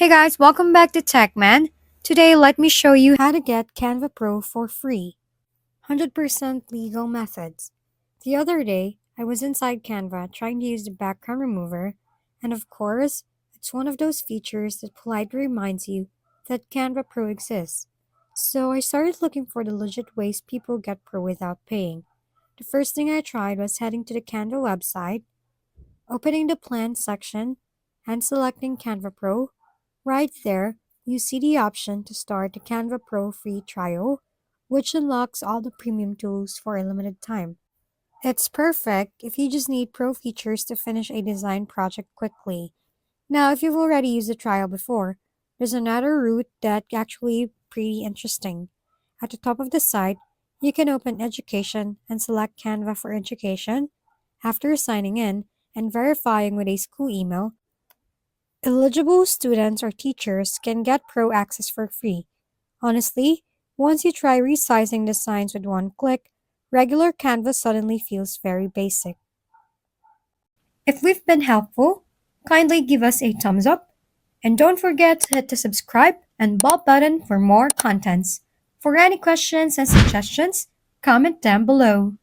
Hey guys, welcome back to TechMan. Today, let me show you how to get Canva Pro for free. 100% legal methods. The other day, I was inside Canva trying to use the background remover, and of course, it's one of those features that politely reminds you that Canva Pro exists. So I started looking for the legit ways people get Pro without paying. The first thing I tried was heading to the Canva website, opening the plan section, and selecting Canva Pro. Right there, you see the option to start the Canva Pro free trial, which unlocks all the premium tools for a limited time. It's perfect if you just need pro features to finish a design project quickly. Now, if you've already used the trial before, there's another route that's actually pretty interesting. At the top of the site, you can open Education and select Canva for Education. After signing in and verifying with a school email, eligible students or teachers can get pro access for free. Honestly, once you try resizing the signs with one click, regular Canvas suddenly feels very basic. If we've been helpful, kindly give us a thumbs up and don't forget to hit the subscribe and bell button for more contents. For any questions and suggestions, comment down below.